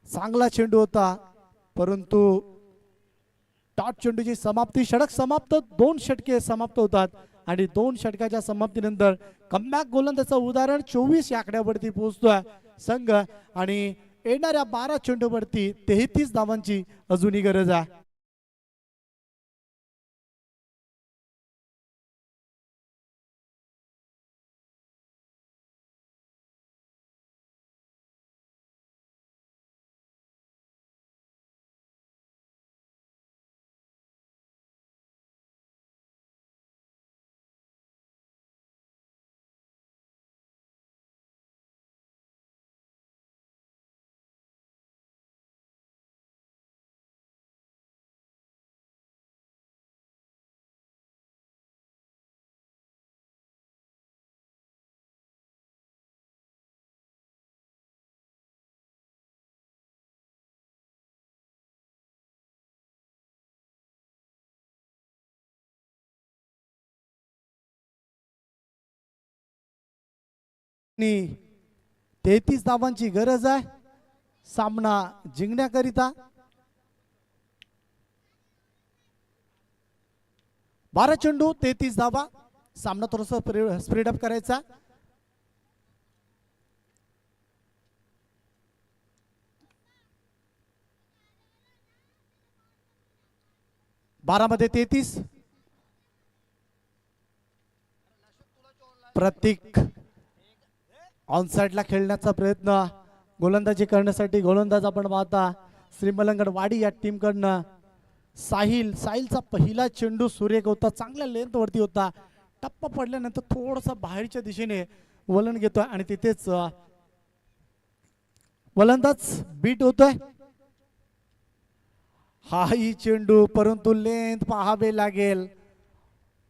चांगला चेंडू होता, परंतु डॉट चेंडूची समाप्ती, षटक समाप्त, 2 षटके समाप्त होतात आणि 2 षटकाच्या समाप्तीनंतर कमबॅक गोलंदाजाचं उदाहरण 24 या आकड्यावरती पोहोचतोय संघ आणि येणाऱ्या 12 चेंडूवरती 33 धावांची अजूनही गरज आहे. आणि 33 धावांची गरज आहे सामना जिंकण्याकरिता. 12 चेंडू 33 धावा, सामना थोडंसं स्पीड अप करायचा. बारामध्ये 33. प्रतीक ऑन साइडला खेळण्याचा प्रयत्न गोलंदाजी करण्यासाठी गोलंदाज आपण पाहता श्रीमलंगड वाडी या टीम कडनं. साहिलचा पहिला चेंडू सुरेख होता, चांगल्या लेंथ वरती होता, टप्पा पडल्यानंतर थोडासा बाहेरच्या दिशेने वलन घेतोय आणि तिथेच वलंदाज बीट होतोय. हाही चेंडू, परंतु लेंथ पाहावे लागेल.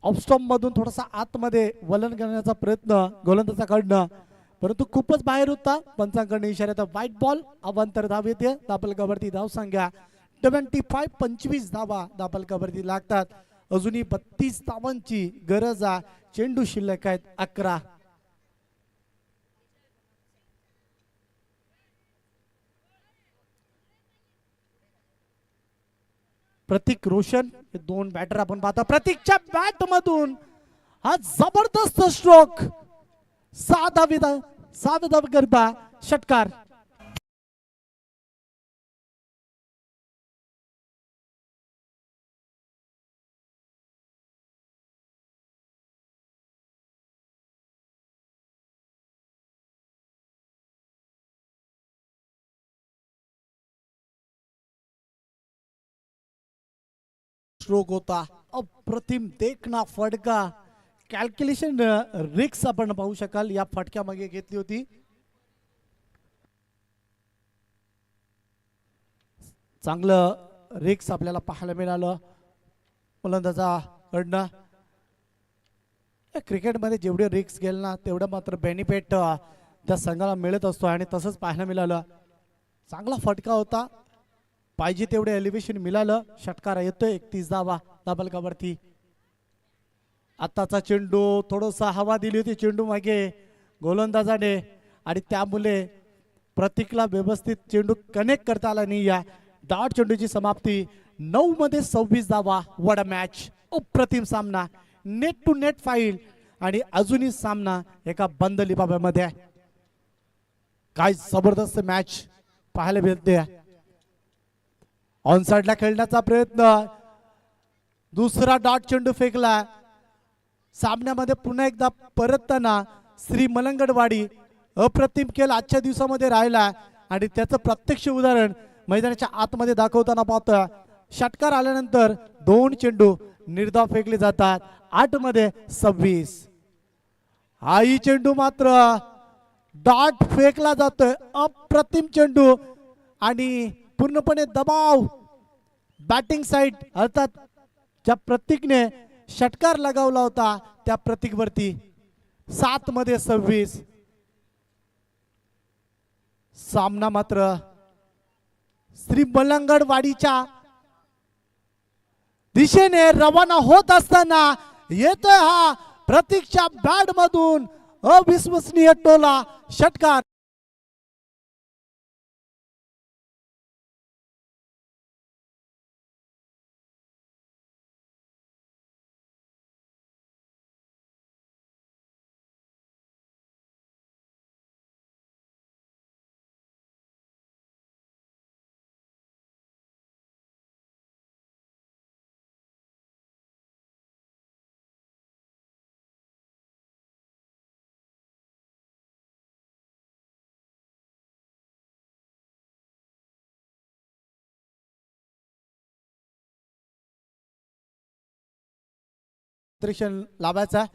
ऑफस्टॉप मधून थोडासा आतमध्ये वलन करण्याचा प्रयत्न गोलंदाजाकडनं, परंतु खूपच बाहेर होता. पंचांकडे इशाऱ्यात व्हाईट बॉल. अवांतर धाव येते. दाबलकावरती धाव सांगा 25 धावा दाबलकावरती लागतात. अजूनही 32 धावांची गरज आहे. चेंडू शिल्लक आहेत 11. प्रतीक रोशन हे 2 बॅटर आपण पाहता. प्रतीकच्या बॅट मधून हा जबरदस्त स्ट्रोक, 6 धाव करता षटकार. स्ट्रोक होता. अप्रतिम देखना फटका. कॅल्क्युलेशन रिक्स आपण पाहू शकाल या फटक्यामागे घेतली होती. चांगलं रिक्स आपल्याला पाहायला मिळालं गोलंदाजाकडनं. क्रिकेटमध्ये जेवढे रिक्स गेल ना तेवढं मात्र बेनिफिट त्या संघाला मिळत असतो आणि तसंच पाहायला मिळालं. चांगला फटका होता, पाहिजे तेवढे एलिव्हेशन मिळालं. षटकार येतोय 31 धावा दाबलकावरती. आताचा चेंडू थोडासा हवा दिली होती चेंडू मागे गोलंदाजाने आणि त्यामुळे प्रतीकला व्यवस्थित चेंडू कनेक्ट करता आला नाही. या डॉट चेंडूची समाप्ती 9 मध्ये 26 धावा. वड मॅच, अप्रतिम सामना, नेट टू नेट फाईल आणि अजूनही सामना एका बंद लिफाफ्यामध्ये आहे. काय जबरदस्त मॅच पाहायला मिळते. ऑन साइडला खेळण्याचा प्रयत्न, दुसरा डॉट चेंडू फेकला. सामन्यामध्ये पुन्हा एकदा परतताना श्री मलंगडवाडी अप्रतिम खेळ आजच्या दिवसामध्ये राहिला आणि त्याचं प्रत्यक्ष उदाहरण मैदानाच्या आतमध्ये दाखवताना पाहतोय. षटकार आल्यानंतर 2 चेंडू निर्धाव फेकले जातात. 8 मध्ये 26. हाही चेंडू मात्र डॉट फेकला जातोय. अप्रतिम चेंडू आणि पूर्णपणे दबाव बॅटिंग साइड, अर्थात ज्या प्रतीकने षटकार लगावला होता त्या प्रतीकवरती. 7 मध्ये 26. सामना मात्र श्री मलंगडवाडीच्या दिशेने रवाना होत असताना येतोय हा प्रतीकच्या बॅट मधून अविश्वसनीय टोला षटकार. क्षेत्ररक्षण लावायचं आहे.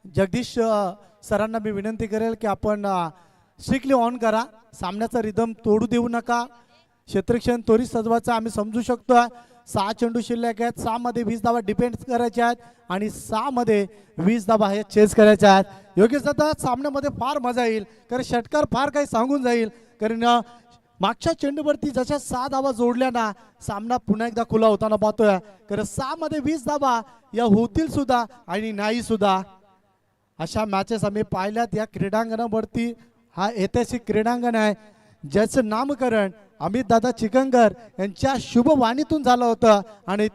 जगदीश सरांना मी विनंती करेल की आपण स्ट्रिक्टली ऑन करा, सामन्याचा रिदम तोडू देऊ नका. क्षेत्ररक्षण त्वरित सजवायचं आम्ही समजू शकतो. 6 चेंडू शिल्लक आहेत, 6 मध्ये 20 धावा डिपेंड करायच्या आहेत आणि 6 मध्ये 20 धावा हे चेस करायच्या आहेत. योगेश दादा, सामन्यामध्ये फार मजा येईल कारण षटकार फार काही सांगून जाईल. कारण मागच्या चेंडूवरती जशा 6 धावा जोडल्या ना, सामना पुन्हा एकदा खुला होताना पाहतोय. कारण 6 मध्ये 20 धावा या होतील सुद्धा आणि नाही सुद्धा. अशा मॅचेस आम्ही पाहिल्यात या क्रीडांगणावरती. हा ऐतिहासिक क्रीडांगण आहे ज्याचं नामकरण अमित दादा चिखनकर यांच्या शुभवाणीतून झालं होतं आणि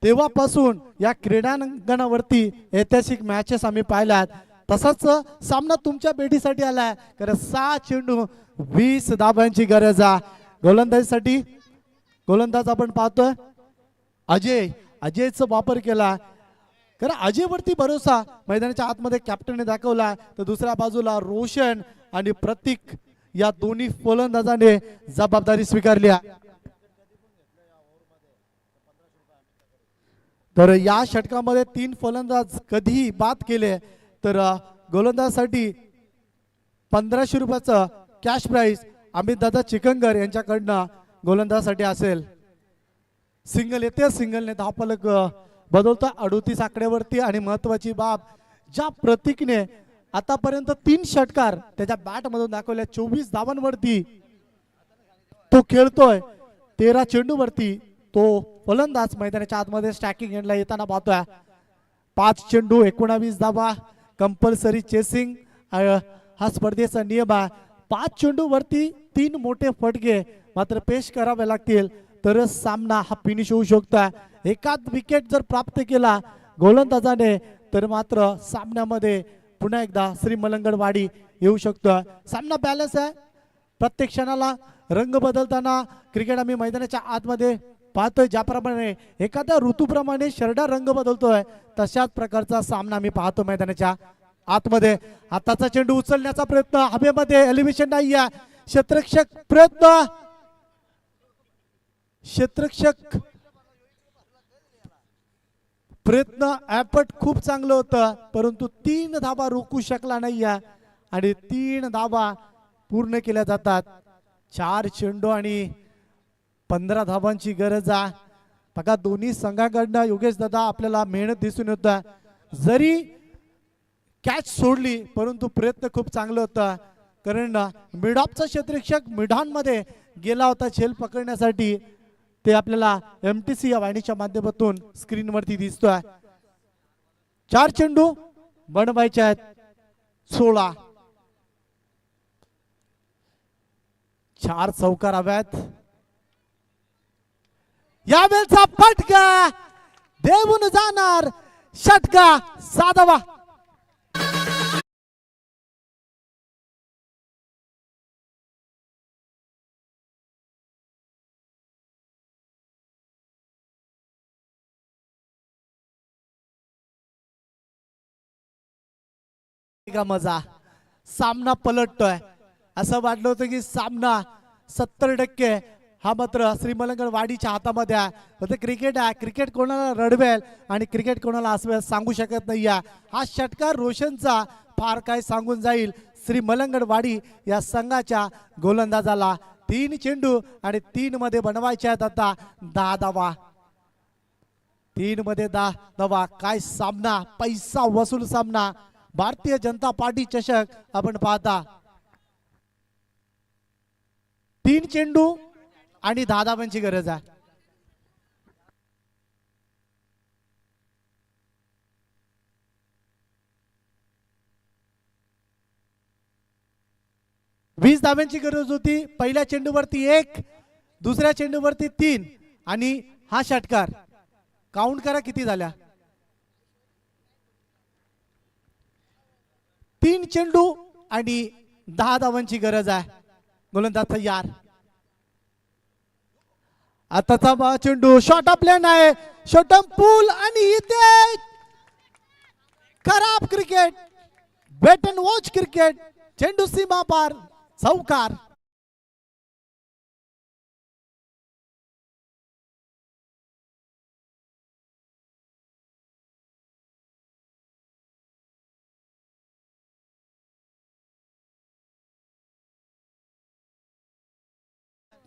तेव्हापासून या क्रीडांगणावरती ऐतिहासिक मॅचेस आम्ही पाहिल्यात. तसाच सामना तुमच्या भेटीसाठी आलाय कारण 6 चेंडू 20 धाबांची गरज आहे. गोलंदाजीसाठी गोलंदाज आपण पाहतोय अजयचा वापर केला कारण अजयवरती भरोसा मैदानाच्या आतमध्ये कॅप्टनने दाखवला. तर दुसऱ्या बाजूला रोशन आणि प्रतीक या दोन्ही फलंदाजाने जबाबदारी स्वीकारली. तर या षटकामध्ये 3 फलंदाज कधीही बाद केले तर गोलंदाजासाठी 1500 रुपयाचं कॅश प्राइज अमित दादा चिखनकर यांच्याकडनं गोलंदाजासाठी असेल. सिंगल येते, सिंगलने धावफलक बदलतो 38 आकड्यावरती. आणि महत्वाची बाब, ज्या प्रतीकने आतापर्यंत 3 षटकार त्याच्या बॅट मधून दाखवल्या, 24 धावांवरती तो खेळतोय. 13 चेंडूवरती तो फलंदाज मैदानाच्या आतमध्ये स्टॅकिंग एंडला येताना पाहतोय. 5 चेंडू 19 धावा, कंपल्सरी चेसिंग हा स्पर्धेचा नियम आहे. 5 चेंडूवरती 3 मोठे फटके मात्र पेश करावे लागतील तरच सामना हा फिनिश होऊ शकतो. एकाच विकेट जर प्राप्त केला गोलंदाजाने तर मात्र सामन्यामध्ये पुन्हा एकदा श्री मलंगडवाडी येऊ शकतो. सामना बॅलन्स आहे. प्रत्येक क्षणाला रंग बदलताना क्रिकेट आम्ही मैदानाच्या आतमध्ये पाहतोय. ज्याप्रमाणे एखाद्या ऋतूप्रमाणे शरडा रंग बदलतोय तशाच प्रकारचा सामना आम्ही पाहतो मैदानाच्या आतमध्ये. हाताचा चेंडू उचलण्याचा प्रयत्न, हवेमध्ये एलिव्हेशन नाही आहे. क्षेत्ररक्षक प्रयत्न ॲपट खूप चांगलं होतं परंतु 3 धावा रोखू शकला नाही आणि 3 धावा पूर्ण केल्या जातात. 4 चेंडू आणि 15 धावांची गरज आहे. बघा दोन्ही संघाकडनं योगेश दादा आपल्याला मेहनत दिसून येतं. जरी कॅच सोडली परंतु प्रयत्न खूप चांगलं होता कारण मिडॉपचा क्षेत्ररक्षक मिडानमध्ये गेला होता झेल पकडण्यासाठी. ते आपल्याला MTC या वाहिनीच्या माध्यमातून स्क्रीनवरती दिसतोय. 4 चेंडू बनवायचे आहेत 16. 4 चौकार हव्यात. यावेळचा फटका देऊन जाणार षटका साधावा. मजा सामना पलटतोय. असं वाटलं होतं की सामना 70% हा मात्र श्रीमलंगडवाडीच्या हातामध्ये आहे. क्रिकेट आहे, क्रिकेट कोणाला रडवेल आणि क्रिकेट कोणाला हसवेल सांगू शकत नाही. हा षटकार रोशनचा फार काय सांगून जाईल श्री मलंगडवाडी या संघाच्या गोलंदाजाला. 3 चेंडू आणि 3 मध्ये बनवायचे आहेत आता 10 धावा. 3 मध्ये 10 धावा. काय सामना, पैसा वसूल सामना. भारतीय जनता पार्टी चषक आपण पाहता. 3 चेंडू आणि 10 धावांची गरज आहे. वीस धाव्यांची गरज होती. पहिल्या चेंडूवरती 1, दुसऱ्या चेंडूवरती 3 आणि हा षटकार. काउंट करा किती झाल्या. 3 चेंडू आणि 10 धावांची गरज आहे. गोलंदाज तयार. आताचा चेंडू शॉर्ट प्लेन आहे. शॉर्टम पूल आणि इथे खराब cricket, wait and watch cricket. चेंडू सीमा पार, चौकार.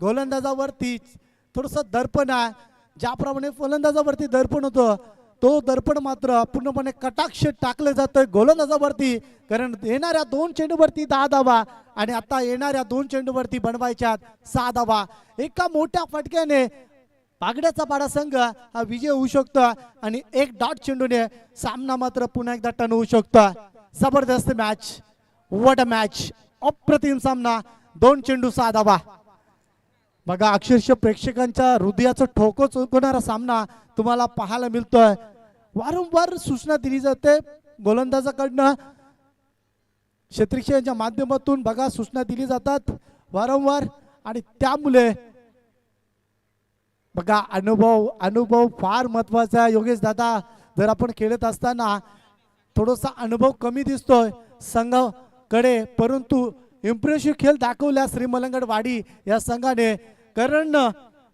गोलंदाजावरती थोडंसं दर्पण आहे. ज्याप्रमाणे फलंदाजावरती दर्पण होतं तो दर्पण मात्र पूर्णपणे कटाक्ष टाकलं जातोय गोलंदाजावरती. कारण येणाऱ्या 2 चेंडूवरती 10 धावा आणि आता येणाऱ्या 2 चेंडूवरती बनवायच्यात 6 धावा. एका मोठ्या फटक्याने पागड्याचा पाडा संघ हा विजय होऊ शकतो आणि एक डॉट चेंडूने सामना मात्र पुन्हा एकदा टर्न होऊ शकतो. जबरदस्त मॅच, व्हॉट अ मॅच, अप्रतिम सामना. 2 चेंडू 6 धावा. बघा अक्षरशः प्रेक्षकांच्या हृदयाचं ठोको चुकवणारा सामना तुम्हाला पाहायला मिळतोय. वारंवार सूचना दिली जाते गोलंदाजाकडनं, क्षेत्ररक्षकांच्या माध्यमातून बघा सूचना दिली जातात वारंवार आणि त्यामुळे बघा अनुभव फार महत्वाचा आहे. योगेश दादा, जर आपण खेळत असताना थोडासा अनुभव कमी दिसतोय संघाकडे, परंतु इम्प्रेसिव्ह खेळ दाखवला श्री मलंगड वाडी या संघाने. कारण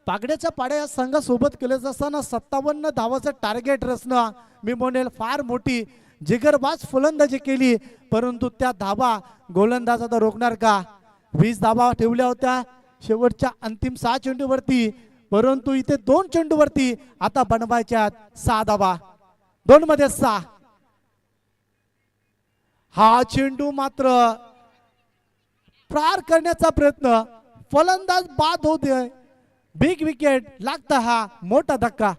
पागड्याच्या पाड्या या संघासोबत खेळत असताना 57 धावाचं टार्गेट रचणं मी म्हणेल फार मोठी जिगरबाज फलंदाजी केली, परंतु त्या धावा गोलंदाज आता रोखणार का? 20 धावा ठेवल्या होत्या शेवटच्या अंतिम 6 चेंडूवरती, परंतु इथे 2 चेंडूवरती आता बनवायच्या 6 धावा. 2 मध्ये 6. हा चेंडू मात्र पार करण्याचा प्रयत्न, फलंदाज बाद होते, बिग विकेट लागता हा मोठा धक्का.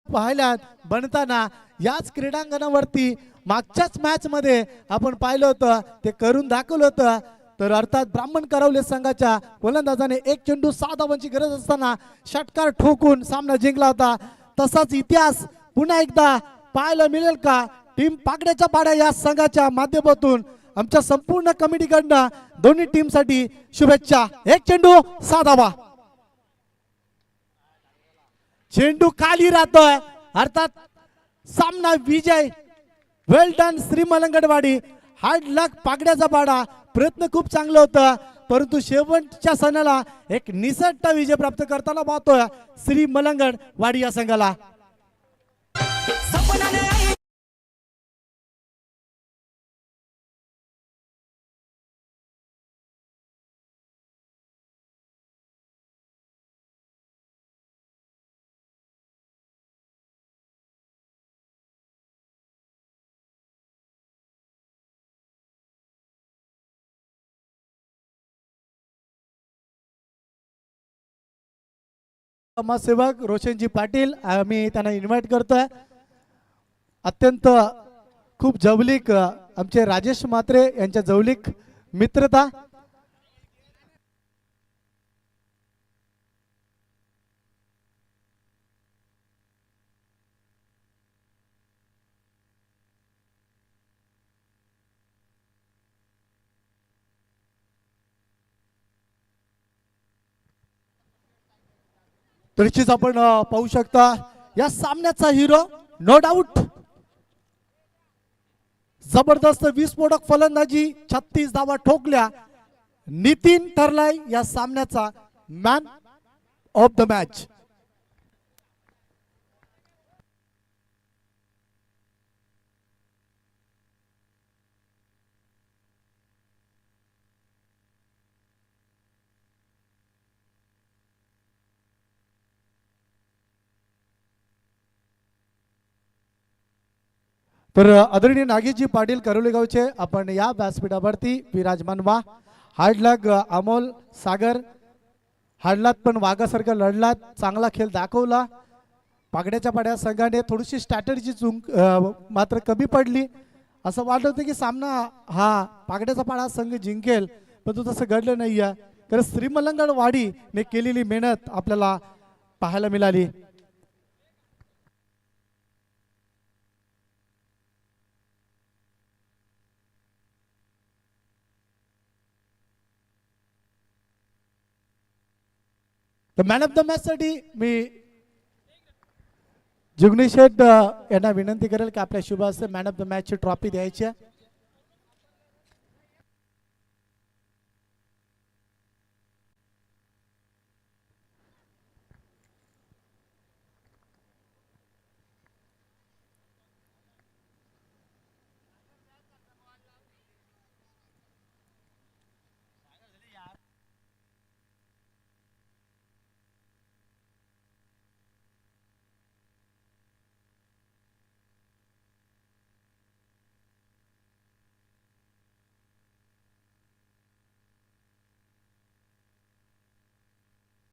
पाहिल्यात बनताना याच क्रीडांगणावरती मागच्याच मॅच मध्ये आपण पाहिलं होतं, ते करून दाखवलं होतं. तर अर्थात ब्राह्मण करवले संघाच्या गोलंदाजाने 1 चेंडू 6 धावांची गरज असताना षटकार ठोकून सामना जिंकला होता. तसाच इतिहास पुन्हा एकदा पाहायला मिळेल का? टीम पागड्याच्या पाड्या या संघाच्या माध्यमातून आमच्या संपूर्ण कमिटीकडनं दोन्ही टीमसाठी शुभेच्छा. 1 चेंडू 6 धावा. चेंडू खाली राहतोय, अर्थात सामना विजय. वेल डन श्री मलंगडवाडी. हार्ड लक पागड्याचा पाडा. प्रयत्न खूप चांगलं होतं, परंतु शेवटच्या सणाला एक निसट्ट विजय प्राप्त करताना पाहतोय श्री मलंगड वाडी या संघाला. समाजसेवक रोशनजी पाटील, आम्ही त्यांना इन्व्हाइट करतोय. अत्यंत खूप जवळीक आमचे राजेश म्हात्रे यांच्या जवळीक मित्रता. तरीच आपण पाहू शकता या सामन्याचा हिरो नो डाऊट. जबरदस्त विस्फोटक फलंदाजी, 36 धावा ठोकल्या. नितीन ठरलाय या सामन्याचा मॅन ऑफ द मॅच. तर आदरणीय नागेशजी पाटील करोलेगावचे आपण या व्यासपीठावरती विराजमान व्हा. हार्डलक अमोल सागर, हाडलात पण वाघासारखा लढलात, चांगला खेळ दाखवला. पागड्याच्या पाड्या संघाने थोडीशी स्ट्रॅटेजी मात्र कमी पडली. असं वाटत होतं की सामना हा पागड्याचा पाडा संघ जिंकेल, पण तसं घडलं नाही आहे. कारण श्री मलंगड वाडीने केलेली मेहनत आपल्याला पाहायला मिळाली. तर मॅन ऑफ द मॅचसाठी मी जुगनी शेठ यांना विनंती करेल की आपल्या शुभ हस्ते मॅन ऑफ द मॅचची ट्रॉफी द्यायची आहे.